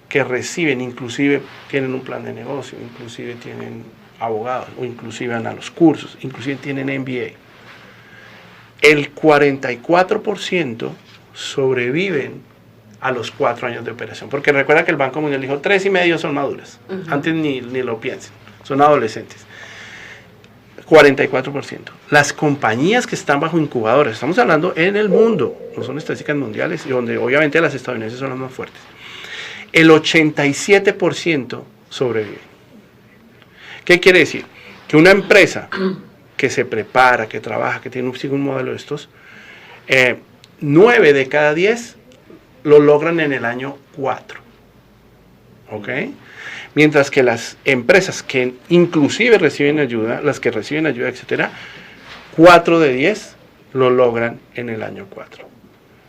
que reciben, inclusive tienen un plan de negocio, inclusive tienen abogados, o inclusive van a los cursos, inclusive tienen MBA. El 44% sobreviven a los 4 años de operación. Porque recuerda que el Banco Mundial dijo 3,5 son maduras. Antes ni lo piensen. Son adolescentes. 44%. Las compañías que están bajo incubadoras, estamos hablando en el mundo, no son estadísticas mundiales, y donde obviamente las estadounidenses son las más fuertes. El 87% sobrevive. ¿Qué quiere decir? Que una empresa que se prepara, que trabaja, que tiene un modelo de estos, 9 de cada 10 lo logran en el año 4. ¿Ok? Mientras que las empresas que inclusive reciben ayuda, las que reciben ayuda, etcétera, 4 de 10 lo logran en el año 4.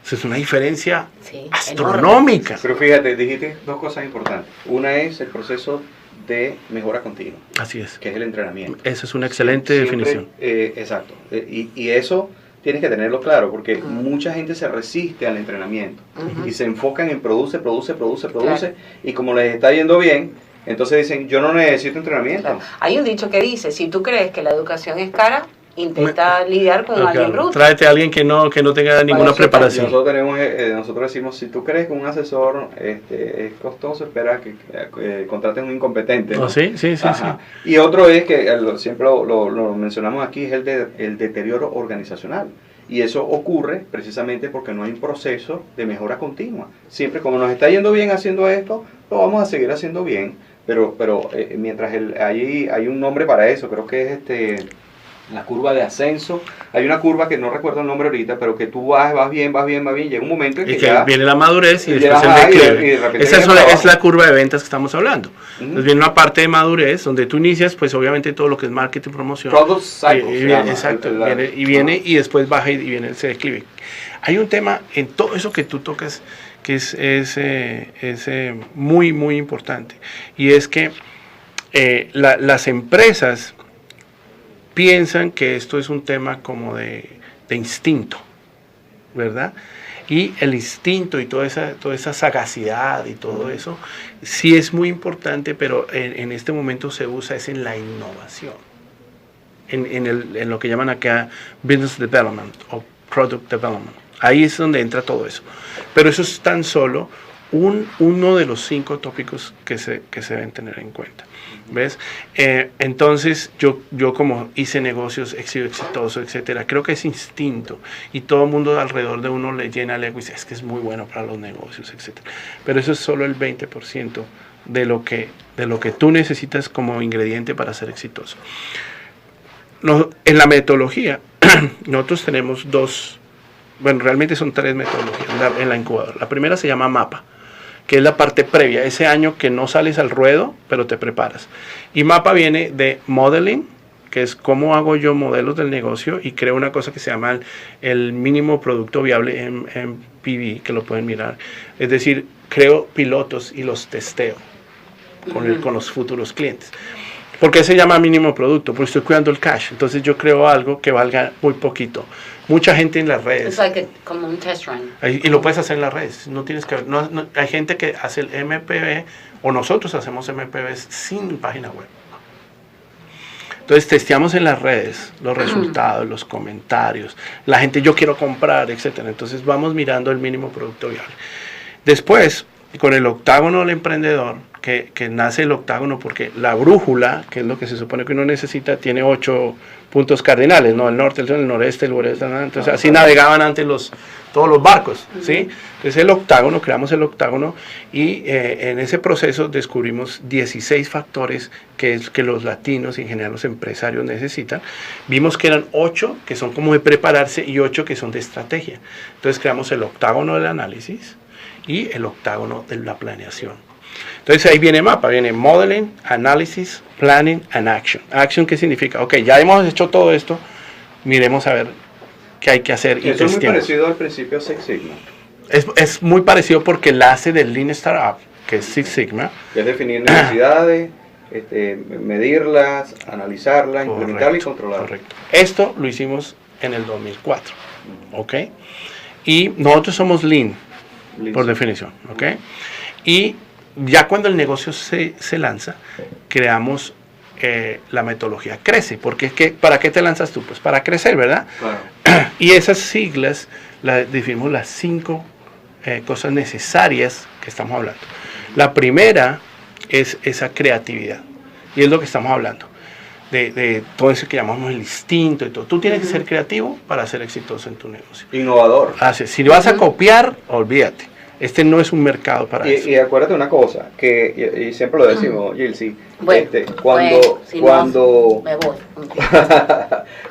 Eso es una diferencia astronómica. Enorme. Pero fíjate, dijiste 2 cosas importantes. Una es el proceso de mejora continua. Así es. Que es el entrenamiento. Esa es una excelente definición. Exacto. Y eso tienes que tenerlo claro, porque mucha gente se resiste al entrenamiento y se enfocan en produce, claro. Y como les está yendo bien, entonces dicen, yo no necesito entrenamiento. Claro. Hay un dicho que dice, si tú crees que la educación es cara, intenta lidiar con alguien bruto. Tráete a alguien que no tenga ninguna preparación. Nosotros decimos, si tú crees que un asesor es costoso, espera que contraten un incompetente, ¿no? Sí. Y otro es que siempre lo mencionamos aquí, es el deterioro organizacional. Y eso ocurre precisamente porque no hay un proceso de mejora continua. Siempre como nos está yendo bien haciendo esto, lo vamos a seguir haciendo bien. Pero mientras hay un nombre para eso, creo que es la curva de ascenso. Hay una curva que no recuerdo el nombre ahorita, pero que tú vas bien, llega un momento en que ya viene la madurez y después el declive. Esa es la curva de ventas que estamos hablando. Entonces viene una parte de madurez donde tú inicias, pues obviamente todo lo que es marketing, promoción. Product cycle. Exacto, viene y después baja y viene ese declive. Hay un tema en todo eso que tú tocas que es muy, muy importante. Y es que las empresas piensan que esto es un tema como de instinto, ¿verdad? Y el instinto y toda esa sagacidad y todo eso sí es muy importante, pero en este momento se usa es en la innovación, en lo que llaman acá business development o product development. Ahí es donde entra todo eso. Pero eso es tan solo uno de los 5 tópicos que se deben tener en cuenta. ¿Ves? Entonces yo como hice negocios, he sido exitoso, etcétera, creo que es instinto y todo el mundo alrededor de uno le llena el ego y dice, es que es muy bueno para los negocios, etcétera. Pero eso es solo el 20% de lo que tú necesitas como ingrediente para ser exitoso. En la metodología, nosotros tenemos realmente son 3 metodologías en la incubadora. La primera se llama MAPA, que es la parte previa, ese año que no sales al ruedo, pero te preparas. Y MAPA viene de modeling, que es cómo hago yo modelos del negocio y creo una cosa que se llama el mínimo producto viable en PV, que lo pueden mirar. Es decir, creo pilotos y los testeo con los futuros clientes. ¿Por qué se llama mínimo producto? Porque estoy cuidando el cash. Entonces yo creo algo que valga muy poquito. Mucha gente en las redes. Es like como un test run. Y lo puedes hacer en las redes. No tienes que. Hay gente que hace el MPV o nosotros hacemos MPVs sin página web. Entonces testeamos en las redes los resultados, los comentarios, la gente yo quiero comprar, etcétera. Entonces vamos mirando el mínimo producto viable. Después, con el octágono del emprendedor, que nace el octágono porque la brújula, que es lo que se supone que uno necesita, tiene 8 puntos cardinales, ¿no? El norte, el sur, el noreste, el oeste, entonces así navegaban antes todos los barcos, ¿sí? Entonces el octágono, creamos el octágono y en ese proceso descubrimos 16 factores que los latinos y en general los empresarios necesitan. Vimos que eran 8 que son como de prepararse y 8 que son de estrategia. Entonces creamos el octágono del análisis y el octágono de la planeación. Entonces ahí viene mapa, viene modeling, analysis, planning and action. Action, ¿qué significa? Ok, ya hemos hecho todo esto, miremos a ver qué hay que hacer. Eso es muy parecido al principio Six Sigma. Es muy parecido porque la hace del Lean Startup, que es Six Sigma. Que es definir necesidades, medirlas, analizarlas, implementarlas y controlarlas. Correcto. Esto lo hicimos en el 2004, ¿ok? Y nosotros somos Lean, por definición, ¿ok? Y ya cuando el negocio se lanza, creamos la metodología Crece, porque es que, ¿para qué te lanzas tú? Pues para crecer, ¿verdad? Claro. Y esas siglas, definimos las 5 cosas necesarias que estamos hablando. La primera es esa creatividad, y es lo que estamos hablando, de todo eso que llamamos el instinto y todo. Tú tienes que ser creativo para ser exitoso en tu negocio. Innovador. Así, si vas a copiar, olvídate. Este no es un mercado para eso. Y acuérdate una cosa, que y siempre lo decimos, Gilsi, bueno, cuando me voy.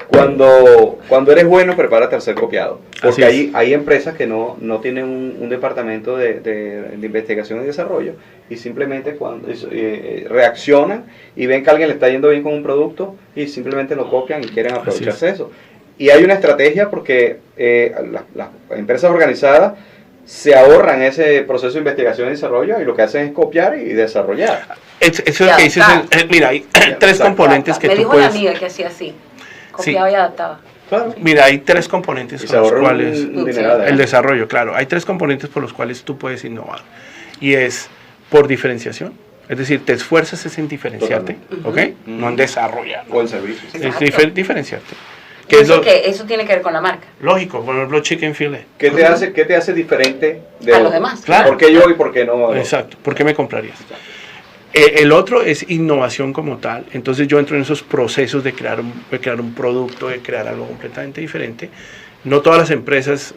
cuando eres bueno, prepárate al ser copiado. Porque hay empresas que no tienen un departamento de investigación y desarrollo y simplemente cuando reaccionan y ven que a alguien le está yendo bien con un producto y simplemente lo copian y quieren aprovecharse de eso. Y hay una estrategia porque las empresas organizadas se ahorran ese proceso de investigación y desarrollo y lo que hacen es copiar y desarrollar. Eso es lo que dices. Mira, hay 3 componentes que tú puedes... Me dijo una amiga que hacía así, copiaba y adaptaba. Claro. Mira, hay 3 componentes por los cuales... El desarrollo, claro. Hay 3 componentes por los cuales tú puedes innovar. Y es por diferenciación. Es decir, te esfuerzas en diferenciarte, ¿ok? No en desarrollar. O en servicios. Es diferenciarte. Eso tiene que ver con la marca. Lógico, por ejemplo, chicken filet. ¿Qué te hace diferente a los demás? Claro. ¿Por qué yo y por qué no? Exacto, ¿por qué me comprarías? El otro es innovación como tal. Entonces yo entro en esos procesos de crear un producto, de crear algo completamente diferente. No todas las empresas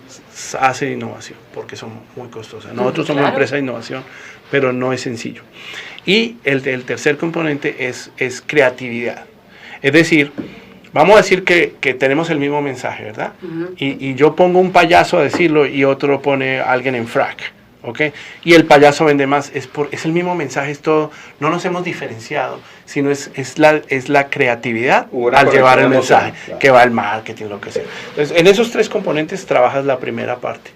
hacen innovación porque son muy costosas. Nosotros somos una empresa de innovación, pero no es sencillo. Y el tercer componente es creatividad. Es decir, vamos a decir que tenemos el mismo mensaje, ¿verdad? Y yo pongo un payaso a decirlo y otro pone a alguien en frac, ¿ok? Y el payaso vende más, es el mismo mensaje, es todo, no nos hemos diferenciado, sino es la creatividad al llevar el mensaje, que va el marketing, lo que sea. Entonces, en esos 3 componentes trabajas la primera parte.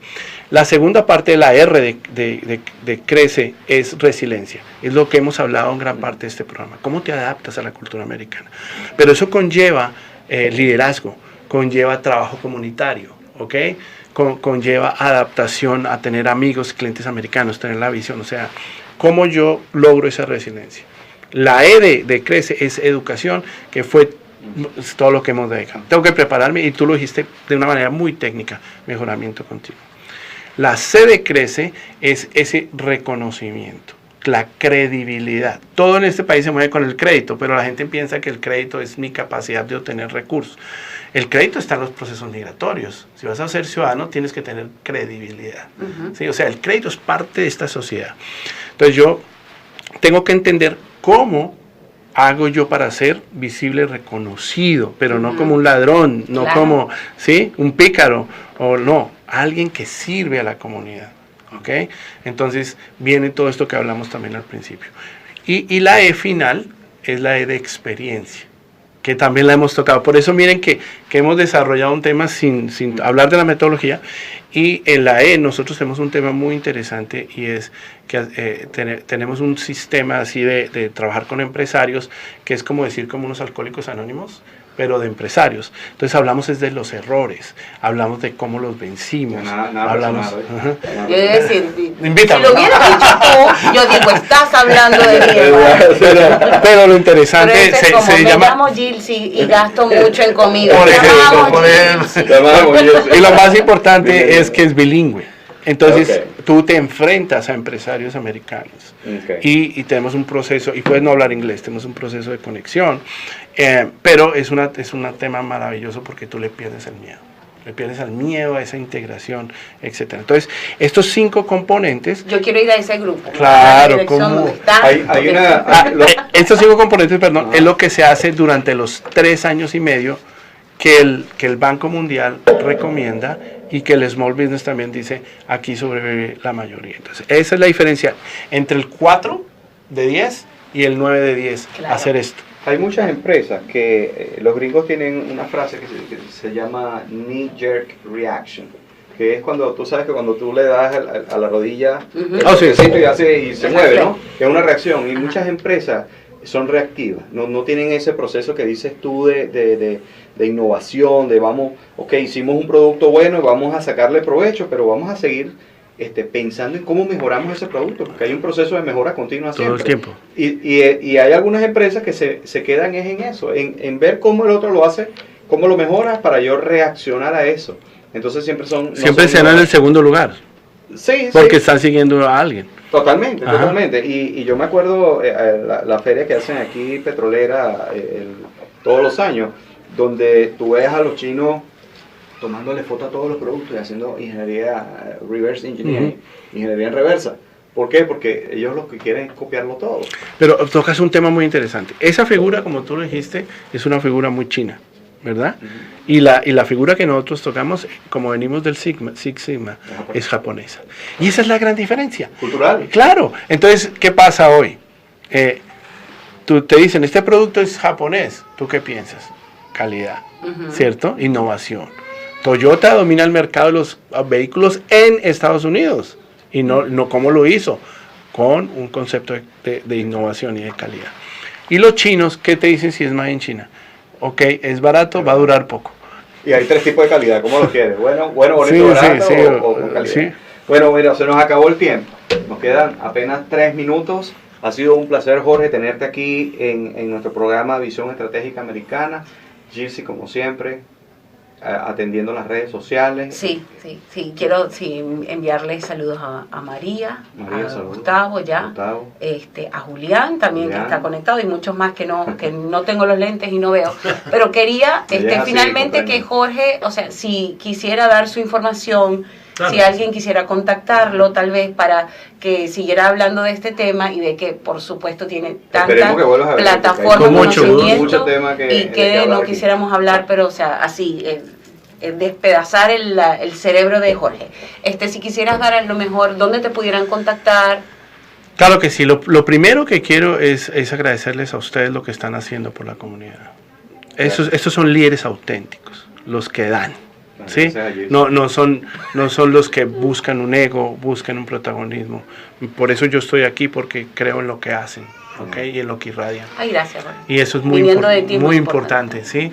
La segunda parte de la R de Crece es resiliencia. Es lo que hemos hablado en gran parte de este programa. ¿Cómo te adaptas a la cultura americana? Pero eso conlleva liderazgo, conlleva trabajo comunitario, ¿ok? Conlleva adaptación a tener amigos, clientes americanos, tener la visión. O sea, ¿cómo yo logro esa resiliencia? La E de Crece es educación, que fue todo lo que hemos dedicado. Tengo que prepararme, y tú lo dijiste de una manera muy técnica, mejoramiento continuo. La C de Crece es ese reconocimiento, la credibilidad. Todo en este país se mueve con el crédito, pero la gente piensa que el crédito es mi capacidad de obtener recursos. El crédito está en los procesos migratorios. Si vas a ser ciudadano, tienes que tener credibilidad. ¿Sí? O sea, el crédito es parte de esta sociedad. Entonces yo tengo que entender cómo hago yo para ser visible, reconocido, pero no como un ladrón, no como un pícaro, o no, alguien que sirve a la comunidad. ¿Ok? Entonces viene todo esto que hablamos también al principio. Y la E final es la E de experiencia, que también la hemos tocado. Por eso miren que hemos desarrollado un tema sin hablar de la metodología. Y en la E nosotros tenemos un tema muy interesante, y es que tenemos un sistema así de trabajar con empresarios, que es como decir como unos alcohólicos anónimos, pero de empresarios. Entonces hablamos es de los errores, hablamos de cómo los vencimos. Nada hablamos, personal, Yo iba a decir, Invítame. si lo hubieras dicho tú, yo digo, estás hablando de mí, hermano. pero lo interesante Pero ese es como, se me llama... llamo Gilsi y gasto mucho en comida. Por Me ejemplo, llamo por Gilsi. ejemplo. Y lo más importante es que es bilingüe. Entonces, Ok. tú te enfrentas a empresarios americanos Ok. y tenemos un proceso, y puedes no hablar inglés, tenemos un proceso de conexión, pero es un tema maravilloso porque tú le pierdes el miedo. Le pierdes el miedo a esa integración, etcétera. Entonces, estos 5 componentes... Yo quiero ir a ese grupo. Claro, a la dirección ¿cómo? donde está, Hay una... estos 5 componentes, perdón, es lo que se hace durante los 3 años y medio que el Banco Mundial recomienda y que el Small Business también dice, aquí sobrevive la mayoría. Entonces, esa es la diferencia entre el 4 de 10 y el 9 de 10, Claro. hacer esto. Hay muchas empresas que los gringos tienen una frase que se llama knee jerk reaction, que es cuando tú sabes que cuando tú le das a la rodilla Ujú. el Oh, sí. toquecito y se Es mueve, reacción. ¿no? Es una reacción. Y Ajá. muchas empresas son reactivas, no tienen ese proceso que dices tú de innovación, de vamos, ok, hicimos un producto bueno y vamos a sacarle provecho, pero vamos a seguir pensando en cómo mejoramos ese producto, porque hay un proceso de mejora continua Todo el siempre. tiempo. Y hay algunas empresas que se quedan en eso, en ver cómo el otro lo hace, cómo lo mejora para yo reaccionar a eso. Entonces siempre son... Siempre serán en el segundo lugar, Sí, porque sí, están siguiendo a alguien. totalmente, Ajá. totalmente. Y yo me acuerdo la feria que hacen aquí petrolera todos los años, donde tú ves a los chinos tomándole foto a todos los productos y haciendo ingeniería reverse engineering, ingeniería en reversa. ¿Por qué? Porque ellos lo que quieren es copiarlo todo. Pero tocas un tema muy interesante. Esa figura, como tú lo dijiste, es una figura muy china, ¿verdad? Y la figura que nosotros tocamos, como venimos del Six Sigma, es japonesa. Y esa es la gran diferencia. Cultural. Claro. Entonces, ¿qué pasa hoy? Tú te dicen, este producto es japonés. ¿Tú qué piensas? Calidad, ¿cierto? Innovación. Toyota domina el mercado de los vehículos en Estados Unidos. Y no cómo lo hizo, con un concepto de innovación y de calidad. Y los chinos, ¿qué te dicen si es made in China? Ok, es barato, va a durar poco. Y hay 3 tipos de calidad, ¿cómo lo quieres? Bueno, bonito, Sí, barato sí, o con calidad. sí. Bueno, mira, se nos acabó el tiempo. Nos quedan apenas 3 minutos. Ha sido un placer, Jorge, tenerte aquí en nuestro programa Visión Estratégica Americana. Gilsi, como siempre, atendiendo las redes sociales. Sí. Quiero enviarles saludos a María, a saludos. Gustavo ya, Gustavo. A Julián también, Julián. que está conectado, y muchos más que no tengo los lentes y no veo. Pero quería Ella es así, finalmente comprendo. que Jorge, o sea, si quisiera dar su información, Claro. si alguien quisiera contactarlo, tal vez para que siguiera hablando de este tema, y de que por supuesto tiene tanta Esperemos que vuelvas a venir, porque plataforma, hay mucho conocimiento, tema que- y de que que hablar no aquí. quisiéramos hablar, pero o sea, así, despedazar el cerebro de Jorge. Si quisieras dar a lo mejor dónde te pudieran contactar. Claro que sí. Lo primero que quiero es agradecerles a ustedes lo que están haciendo por la comunidad. Estos son líderes auténticos, los que dan. ¿Sí? Gracias a Jesús. No son los que buscan un ego, buscan un protagonismo. Por eso yo estoy aquí, porque creo en lo que hacen, ¿ok? Y en lo que irradian. Ay, gracias, Jorge. Y eso es muy, Viniendo de ti es muy muy importante, ¿sí?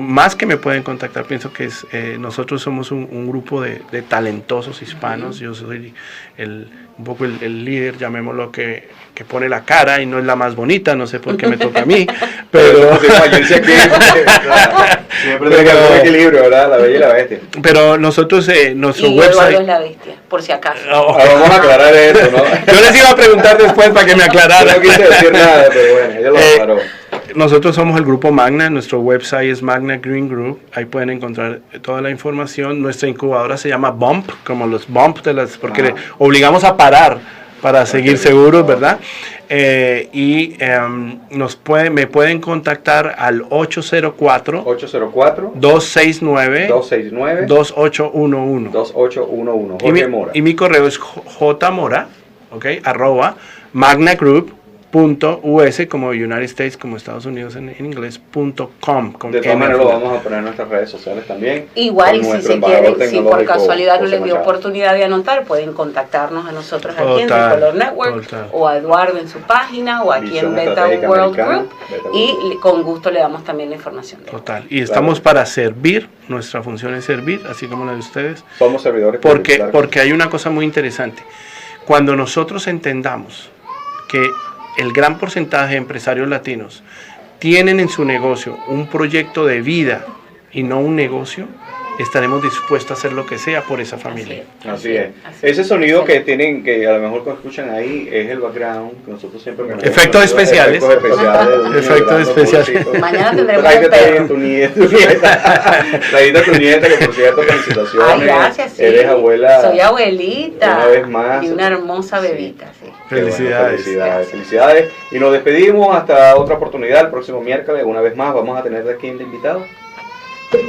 Más que me pueden contactar, pienso que nosotros somos un grupo de talentosos hispanos. Yo soy un poco el líder, llamémoslo, que pone la cara y no es la más bonita, no sé por qué me toca a mí, pero... Siempre tiene que haber un equilibrio, ¿verdad? La bella y la bestia. Pero nosotros, nuestro Y Eduardo website... es la bestia, por si acaso. Vamos a aclarar eso, ¿no? Yo les iba a preguntar después para que me Yo aclarara. no quise decir nada, pero bueno, ella lo aclaró. Nosotros somos el grupo Magna, nuestro website es Magna Green Group, ahí pueden encontrar toda la información. Nuestra incubadora se llama Bump, como los Bump porque obligamos a parar para seguir seguros, ¿verdad? Me pueden contactar al 804 269 269 2811. 2811. Jorge Mora. Y mi correo es jmora, ¿ok? @ magnagroup.com. .us como United States, como Estados Unidos en inglés, .com. De todas maneras lo vamos a poner en nuestras redes sociales también. Igual, si se quieren, si por casualidad no les dio oportunidad de anotar, pueden contactarnos a nosotros aquí en Tricolor Network, o a Eduardo en su página, o aquí en Beta World Group, y con gusto le damos también la información. Total, y estamos para servir, nuestra función es servir, así como la de ustedes. Somos servidores. Porque hay una cosa muy interesante. Cuando nosotros entendamos que el gran porcentaje de empresarios latinos tienen en su negocio un proyecto de vida y no un negocio, estaremos dispuestos a hacer lo que sea por esa familia. Así es. Ese sonido que tienen, que a lo mejor cuando escuchan ahí, es el background que nosotros siempre ponemos. Efectos especiales. Efectos especiales. Mañana tendremos tu nieta, que por cierto, felicitaciones. Ay, gracias, sí. Eres abuela. Soy abuelita. Una vez más. Y una hermosa bebita, sí. Felicidades. Bueno, felicidades. Y nos despedimos hasta otra oportunidad. El próximo miércoles, una vez más, vamos a tener de aquí de invitado.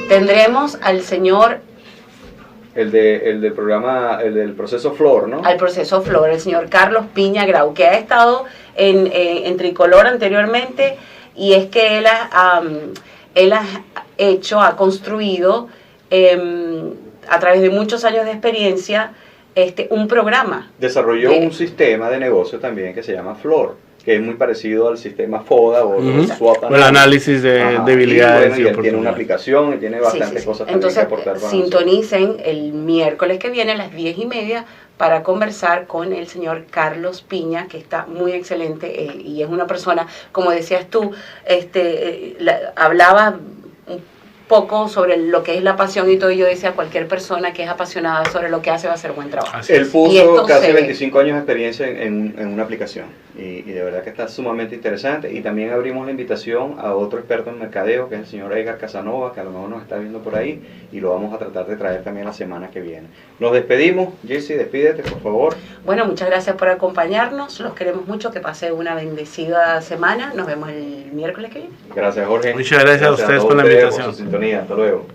Tendremos al señor... El del programa, el del proceso Flor, ¿no? Al proceso Flor, el señor Carlos Piña Grau, que ha estado en Tricolor anteriormente, y es que él ha construido, a través de muchos años de experiencia, un programa. Desarrolló un sistema de negocio también que se llama Flor, que es muy parecido al sistema FODA o SWOT el análisis de debilidades. Y él tiene una aplicación y tiene bastantes cosas también que aportar. Sintonicen el miércoles que viene a las 10:30 para conversar con el señor Carlos Piña, que está muy excelente y es una persona, como decías tú, hablaba un poco sobre lo que es la pasión y todo, y yo decía, cualquier persona que es apasionada sobre lo que hace va a hacer buen trabajo. Él puso casi 25 años de experiencia en una aplicación y de verdad que está sumamente interesante. Y también abrimos la invitación a otro experto en mercadeo, que es el señor Edgar Casanova, que a lo mejor nos está viendo por ahí, y lo vamos a tratar de traer también la semana que viene. Nos despedimos. Jessy, despídete, por favor. Bueno, muchas gracias por acompañarnos, los queremos mucho, que pase una bendecida semana, nos vemos el miércoles que viene. Gracias, Jorge. Muchas gracias a ustedes por la invitación. Por su sintonía. Hasta luego.